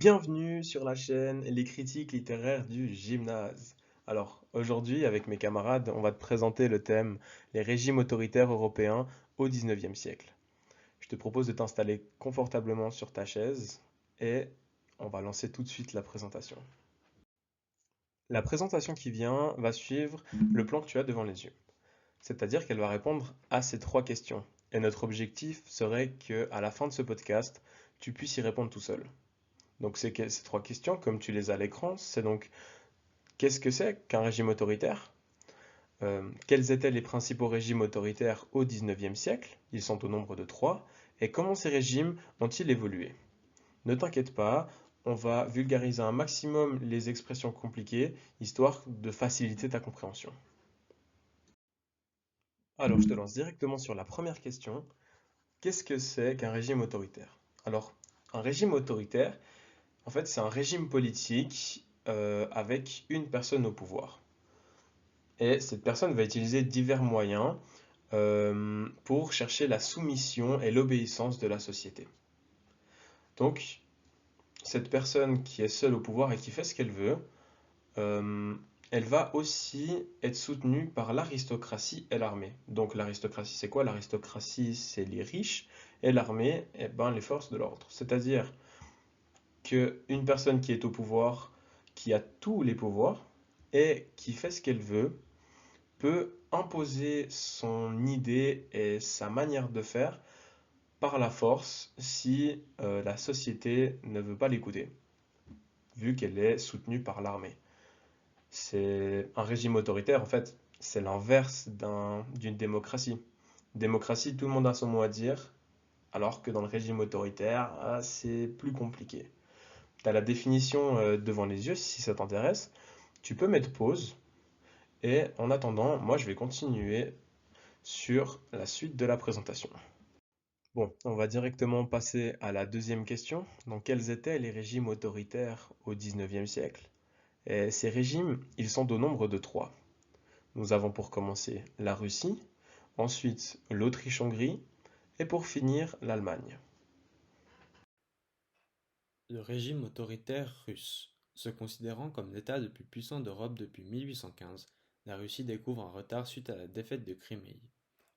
Bienvenue sur la chaîne Les critiques littéraires du gymnase. Alors, aujourd'hui, avec mes camarades, on va te présenter le thème Les régimes autoritaires européens au XIXe siècle. Je te propose de t'installer confortablement sur ta chaise et on va lancer tout de suite la présentation. La présentation qui vient va suivre le plan que tu as devant les yeux. C'est-à-dire qu'elle va répondre à ces trois questions. Et notre objectif serait que, à la fin de ce podcast, tu puisses y répondre tout seul. Donc ces trois questions, comme tu les as à l'écran, c'est donc qu'est-ce que c'est qu'un régime autoritaire? Quels étaient les principaux régimes autoritaires au XIXe siècle? Ils sont au nombre de trois. Et comment ces régimes ont-ils évolué? Ne t'inquiète pas, on va vulgariser un maximum les expressions compliquées, histoire de faciliter ta compréhension. Alors, je te lance directement sur la première question. Qu'est-ce que c'est qu'un régime autoritaire? Alors, un régime autoritaire, en fait, c'est un régime politique avec une personne au pouvoir. Et cette personne va utiliser divers moyens pour chercher la soumission et l'obéissance de la société. Donc, cette personne qui est seule au pouvoir et qui fait ce qu'elle veut, euh, elle va aussi être soutenue par l'aristocratie et l'armée. Donc l'aristocratie, c'est quoi? L'aristocratie, c'est les riches, et l'armée, eh ben, les forces de l'ordre. C'est-à-dire qu'une personne qui est au pouvoir, qui a tous les pouvoirs, et qui fait ce qu'elle veut, peut imposer son idée et sa manière de faire par la force si la société ne veut pas l'écouter, vu qu'elle est soutenue par l'armée. C'est un régime autoritaire, en fait, c'est l'inverse d'une démocratie. Démocratie, tout le monde a son mot à dire, alors que dans le régime autoritaire, c'est plus compliqué. Tu as la définition devant les yeux si ça t'intéresse. Tu peux mettre pause et en attendant, moi je vais continuer sur la suite de la présentation. Bon, on va directement passer à la deuxième question. Donc, quels étaient les régimes autoritaires au XIXe siècle? Et ces régimes, ils sont au nombre de trois. Nous avons pour commencer la Russie, ensuite l'Autriche-Hongrie et pour finir l'Allemagne. Le régime autoritaire russe. Se considérant comme l'État le plus puissant d'Europe depuis 1815, la Russie découvre un retard suite à la défaite de Crimée.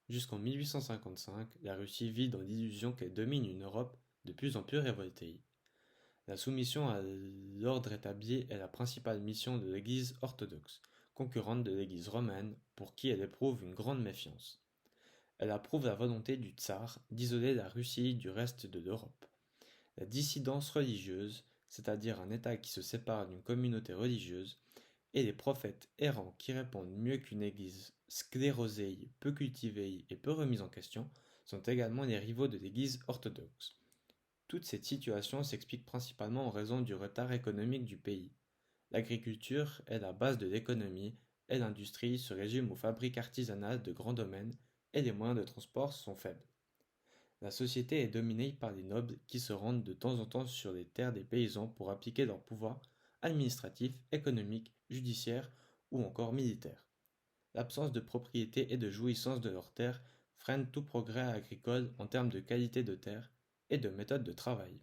Jusqu'en 1855, la Russie vit dans l'illusion qu'elle domine une Europe de plus en plus révoltée. La soumission à l'ordre établi est la principale mission de l'Église orthodoxe, concurrente de l'Église romaine, pour qui elle éprouve une grande méfiance. Elle approuve la volonté du tsar d'isoler la Russie du reste de l'Europe. La dissidence religieuse, c'est-à-dire un État qui se sépare d'une communauté religieuse, et les prophètes errants qui répondent mieux qu'une Église sclérosée, peu cultivée et peu remise en question, sont également les rivaux de l'Église orthodoxe. Toute cette situation s'explique principalement en raison du retard économique du pays. L'agriculture est la base de l'économie et l'industrie se résume aux fabriques artisanales de grands domaines et les moyens de transport sont faibles. La société est dominée par les nobles qui se rendent de temps en temps sur les terres des paysans pour appliquer leur pouvoir administratif, économique, judiciaire ou encore militaire. L'absence de propriété et de jouissance de leurs terres freine tout progrès agricole en termes de qualité de terre et de méthode de travail.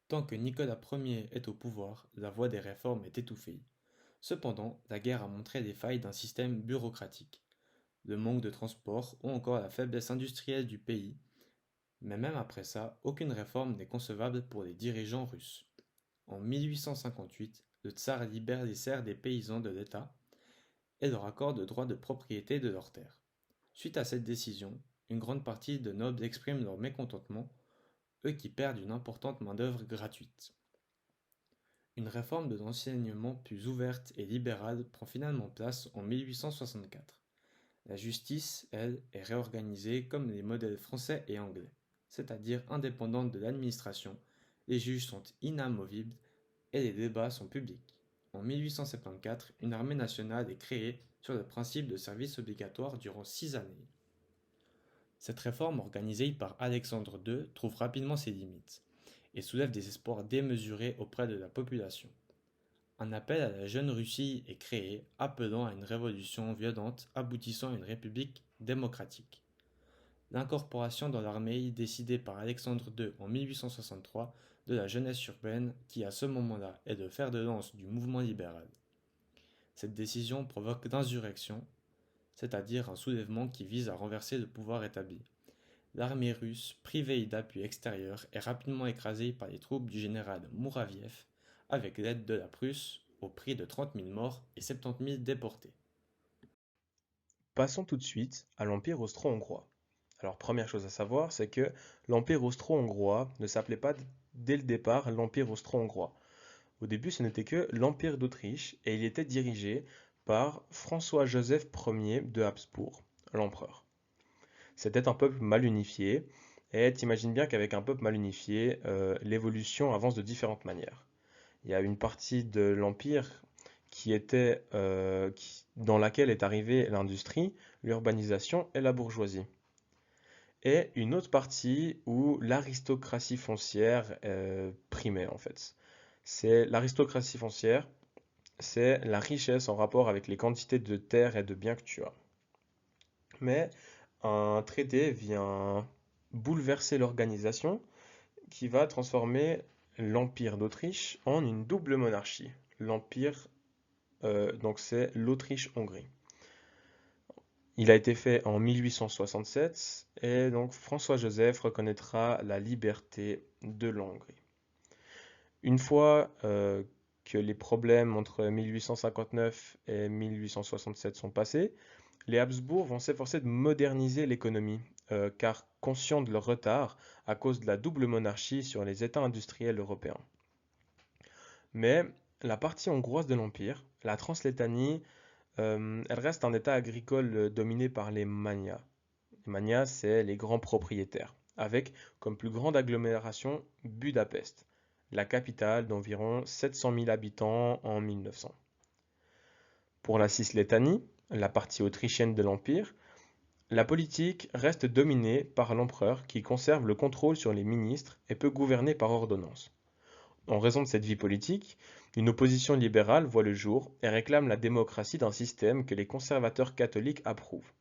Tant que Nicolas Ier est au pouvoir, la voie des réformes est étouffée. Cependant, la guerre a montré les failles d'un système bureaucratique, le manque de transport ou encore la faiblesse industrielle du pays. Mais même après ça, aucune réforme n'est concevable pour les dirigeants russes. En 1858, le tsar libère les serfs des paysans de l'État et leur accorde le droit de propriété de leurs terres. Suite à cette décision, une grande partie de nobles expriment leur mécontentement, eux qui perdent une importante main-d'œuvre gratuite. Une réforme de l'enseignement plus ouverte et libérale prend finalement place en 1864. La justice, elle, est réorganisée comme les modèles français et anglais, c'est-à-dire indépendante de l'administration, les juges sont inamovibles et les débats sont publics. En 1874, une armée nationale est créée sur le principe de service obligatoire durant 6 années. Cette réforme organisée par Alexandre II trouve rapidement ses limites et soulève des espoirs démesurés auprès de la population. Un appel à la jeune Russie est créé, appelant à une révolution violente aboutissant à une république démocratique. L'incorporation dans l'armée décidée par Alexandre II en 1863 de la jeunesse urbaine qui, à ce moment-là, est le fer de lance du mouvement libéral. Cette décision provoque l'insurrection, c'est-à-dire un soulèvement qui vise à renverser le pouvoir établi. L'armée russe, privée d'appui extérieur, est rapidement écrasée par les troupes du général Mouraviev, avec l'aide de la Prusse, au prix de 30 000 morts et 70 000 déportés. Passons tout de suite à l'Empire austro-hongrois. Alors, première chose à savoir, c'est que l'Empire austro-hongrois ne s'appelait pas dès le départ l'Empire austro-hongrois. Au début, ce n'était que l'Empire d'Autriche et il était dirigé par François-Joseph Ier de Habsbourg, l'empereur. C'était un peuple mal unifié et t'imagines bien qu'avec un peuple mal unifié, l'évolution avance de différentes manières. Il y a une partie de l'Empire dans laquelle est arrivée l'industrie, l'urbanisation et la bourgeoisie. Et une autre partie où l'aristocratie foncière primait en fait. C'est l'aristocratie foncière, c'est la richesse en rapport avec les quantités de terres et de biens que tu as. Mais un traité vient bouleverser l'organisation qui va transformer l'Empire d'Autriche en une double monarchie. Donc c'est l'Autriche-Hongrie. Il a été fait en 1867 et donc François-Joseph reconnaîtra la liberté de la Hongrie. Une fois que les problèmes entre 1859 et 1867 sont passés, les Habsbourg vont s'efforcer de moderniser l'économie, car conscients de leur retard à cause de la double monarchie sur les États industriels européens. Mais la partie hongroise de l'Empire, la Translétanie, elle reste un État agricole dominé par les Magyars. Les Magyars, c'est les grands propriétaires, avec comme plus grande agglomération Budapest, la capitale d'environ 700 000 habitants en 1900. Pour la Cislétanie, la partie autrichienne de l'Empire, la politique reste dominée par l'empereur qui conserve le contrôle sur les ministres et peut gouverner par ordonnance. En raison de cette vie politique, une opposition libérale voit le jour et réclame la démocratie d'un système que les conservateurs catholiques approuvent.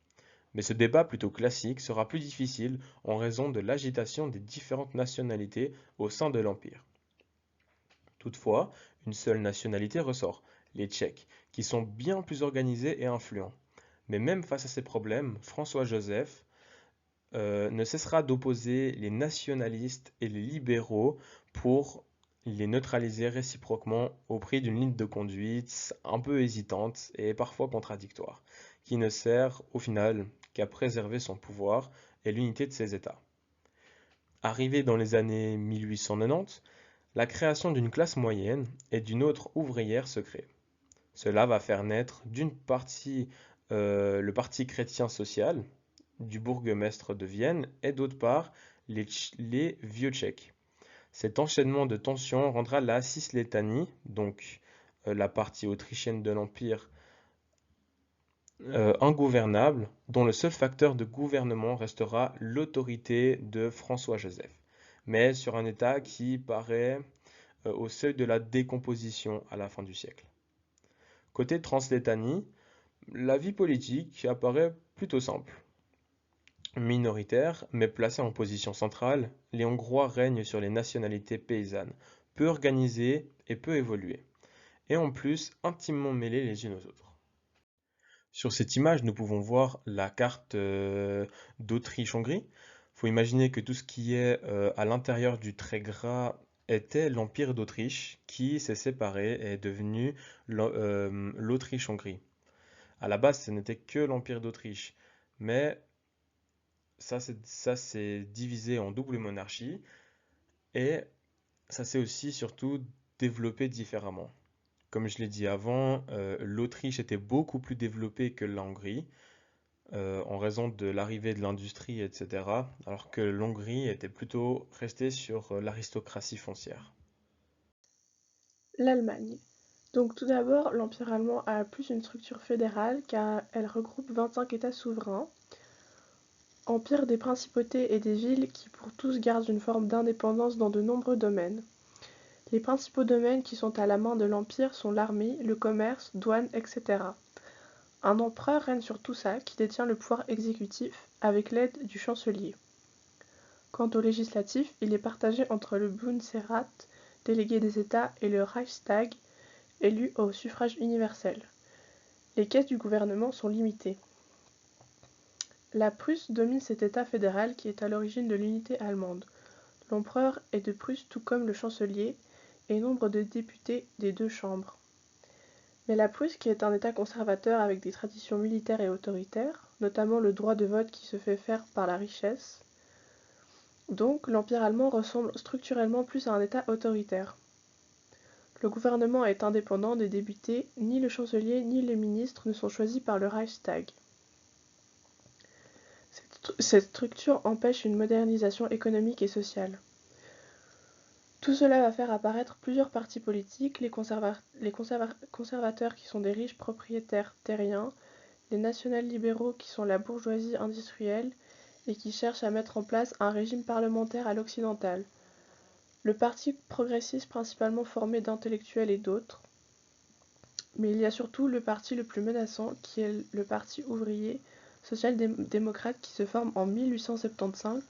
Mais ce débat plutôt classique sera plus difficile en raison de l'agitation des différentes nationalités au sein de l'Empire. Toutefois, une seule nationalité ressort, les Tchèques, qui sont bien plus organisés et influents. Mais même face à ces problèmes, François-Joseph ne cessera d'opposer les nationalistes et les libéraux pour les neutraliser réciproquement au prix d'une ligne de conduite un peu hésitante et parfois contradictoire, qui ne sert au final qu'à préserver son pouvoir et l'unité de ses États. Arrivé dans les années 1890, la création d'une classe moyenne et d'une autre ouvrière se crée. Cela va faire naître d'une partie le Parti chrétien social du bourgmestre de Vienne et d'autre part les vieux Tchèques. Cet enchaînement de tensions rendra la Cislétanie, donc la partie autrichienne de l'Empire, ingouvernable, dont le seul facteur de gouvernement restera l'autorité de François-Joseph, mais sur un État qui paraît au seuil de la décomposition à la fin du siècle. Côté Translétanie, la vie politique apparaît plutôt simple. Minoritaires, mais placés en position centrale, les Hongrois règnent sur les nationalités paysannes, peu organisées et peu évoluées, et en plus intimement mêlées les unes aux autres. Sur cette image, nous pouvons voir la carte d'Autriche-Hongrie. Il faut imaginer que tout ce qui est à l'intérieur du trait gras était l'Empire d'Autriche qui s'est séparé et est devenu l'Autriche-Hongrie. À la base, ce n'était que l'Empire d'Autriche, mais ça s'est divisé en double monarchie et ça s'est aussi surtout développé différemment. Comme je l'ai dit avant, l'Autriche était beaucoup plus développée que la Hongrie en raison de l'arrivée de l'industrie, etc., alors que l'Hongrie était plutôt restée sur l'aristocratie foncière. L'Allemagne. Donc tout d'abord, l'Empire allemand a plus une structure fédérale car elle regroupe 25 États souverains, empire des principautés et des villes qui pour tous gardent une forme d'indépendance dans de nombreux domaines. Les principaux domaines qui sont à la main de l'Empire sont l'armée, le commerce, douane, etc. Un empereur règne sur tout ça qui détient le pouvoir exécutif avec l'aide du chancelier. Quant au législatif, il est partagé entre le Bundesrat, délégué des États, et le Reichstag, élu au suffrage universel. Les caisses du gouvernement sont limitées. La Prusse domine cet État fédéral qui est à l'origine de l'unité allemande. L'empereur est de Prusse tout comme le chancelier et nombre de députés des deux chambres. Mais la Prusse, qui est un État conservateur avec des traditions militaires et autoritaires, notamment le droit de vote qui se fait faire par la richesse, donc l'Empire allemand ressemble structurellement plus à un État autoritaire. Le gouvernement est indépendant des députés, ni le chancelier ni les ministres ne sont choisis par le Reichstag. Cette structure empêche une modernisation économique et sociale. Tout cela va faire apparaître plusieurs partis politiques, les conservateurs qui sont des riches propriétaires terriens, les national-libéraux qui sont la bourgeoisie industrielle et qui cherchent à mettre en place un régime parlementaire à l'occidental. Le parti progressiste principalement formé d'intellectuels et d'autres. Mais il y a surtout le parti le plus menaçant qui est le parti ouvrier social-démocrate qui se forme en 1875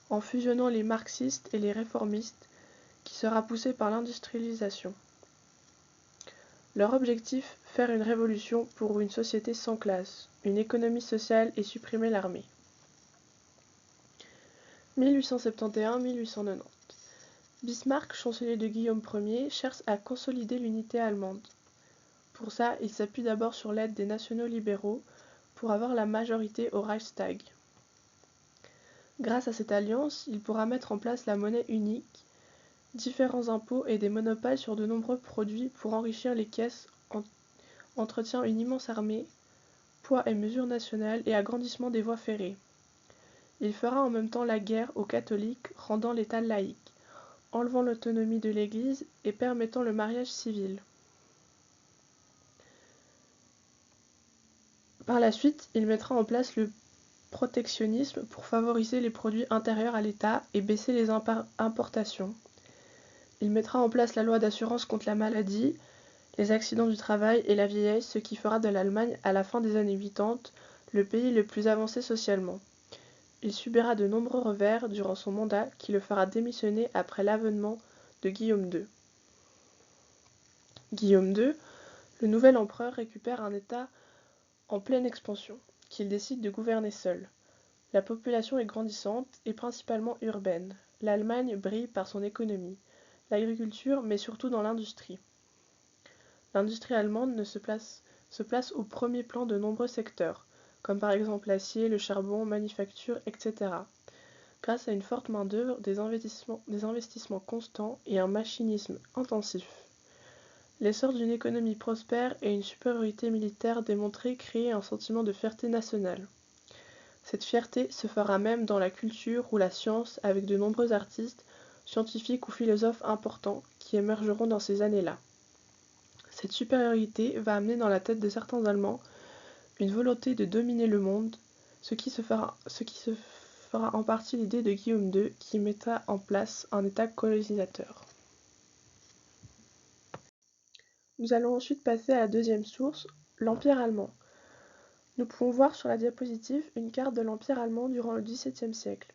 en fusionnant les marxistes et les réformistes qui sera poussé par l'industrialisation. Leur objectif, faire une révolution pour une société sans classe, une économie sociale et supprimer l'armée. 1871-1890. Bismarck, chancelier de Guillaume Ier, cherche à consolider l'unité allemande. Pour ça, il s'appuie d'abord sur l'aide des nationaux libéraux pour avoir la majorité au Reichstag. Grâce à cette alliance, il pourra mettre en place la monnaie unique, différents impôts et des monopoles sur de nombreux produits pour enrichir les caisses, entretient une immense armée, poids et mesures nationales et agrandissement des voies ferrées. Il fera en même temps la guerre aux catholiques, rendant l'État laïque, enlevant l'autonomie de l'Église et permettant le mariage civil. Par la suite, il mettra en place le protectionnisme pour favoriser les produits intérieurs à l'État et baisser les importations. Il mettra en place la loi d'assurance contre la maladie, les accidents du travail et la vieillesse, ce qui fera de l'Allemagne, à la fin des années 80, le pays le plus avancé socialement. Il subira de nombreux revers durant son mandat qui le fera démissionner après l'avènement de Guillaume II. Guillaume II, le nouvel empereur, récupère un État en pleine expansion, qu'il décide de gouverner seul. La population est grandissante et principalement urbaine. L'Allemagne brille par son économie, l'agriculture, mais surtout dans l'industrie. L'industrie allemande se place au premier plan de nombreux secteurs, comme par exemple l'acier, le charbon, manufacture, etc. Grâce à une forte main-d'œuvre, des investissements constants et un machinisme intensif. L'essor d'une économie prospère et une supériorité militaire démontrée créent un sentiment de fierté nationale. Cette fierté se fera même dans la culture ou la science avec de nombreux artistes, scientifiques ou philosophes importants qui émergeront dans ces années-là. Cette supériorité va amener dans la tête de certains Allemands une volonté de dominer le monde, ce qui se fera en partie l'idée de Guillaume II qui mettra en place un État colonisateur. Nous allons ensuite passer à la deuxième source, l'Empire allemand. Nous pouvons voir sur la diapositive une carte de l'Empire allemand durant le XVIIe siècle.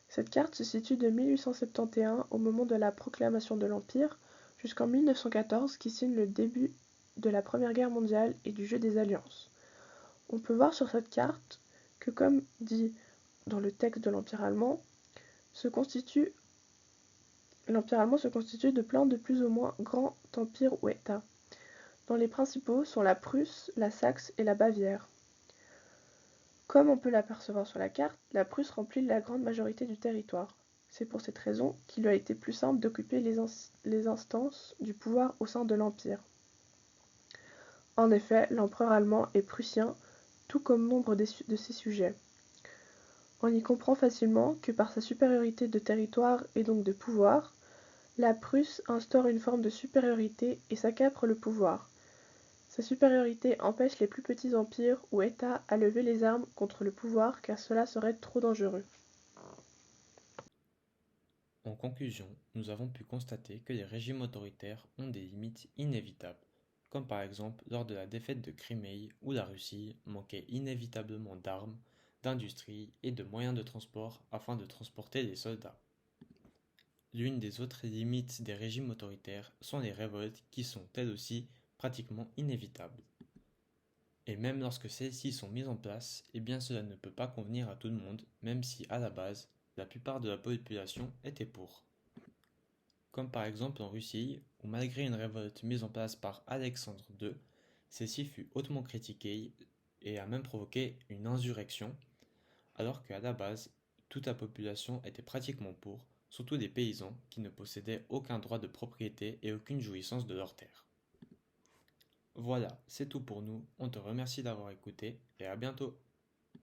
Cette carte se situe de 1871 au moment de la proclamation de l'Empire jusqu'en 1914 qui signe le début de la Première Guerre mondiale et du jeu des alliances. On peut voir sur cette carte que, comme dit dans le texte de l'Empire allemand se constitue de plein de plus ou moins grands empires ou États, dont les principaux sont la Prusse, la Saxe et la Bavière. Comme on peut l'apercevoir sur la carte, la Prusse remplit la grande majorité du territoire. C'est pour cette raison qu'il lui a été plus simple d'occuper les instances du pouvoir au sein de l'Empire. En effet, l'empereur allemand est prussien, tout comme nombre de ses sujets. On y comprend facilement que par sa supériorité de territoire et donc de pouvoir, la Prusse instaure une forme de supériorité et s'accapre le pouvoir. Sa supériorité empêche les plus petits empires ou États à lever les armes contre le pouvoir car cela serait trop dangereux. En conclusion, nous avons pu constater que les régimes autoritaires ont des limites inévitables, comme par exemple lors de la défaite de Crimée où la Russie manquait inévitablement d'armes, d'industrie et de moyens de transport afin de transporter les soldats. L'une des autres limites des régimes autoritaires sont les révoltes qui sont elles aussi pratiquement inévitables. Et même lorsque celles-ci sont mises en place, eh bien cela ne peut pas convenir à tout le monde, même si à la base, la plupart de la population était pour. Comme par exemple en Russie, où malgré une révolte mise en place par Alexandre II, celle-ci fut hautement critiquée et a même provoqué une insurrection, alors qu'à la base, toute la population était pratiquement pour, surtout des paysans qui ne possédaient aucun droit de propriété et aucune jouissance de leurs terres. Voilà, c'est tout pour nous, on te remercie d'avoir écouté et à bientôt.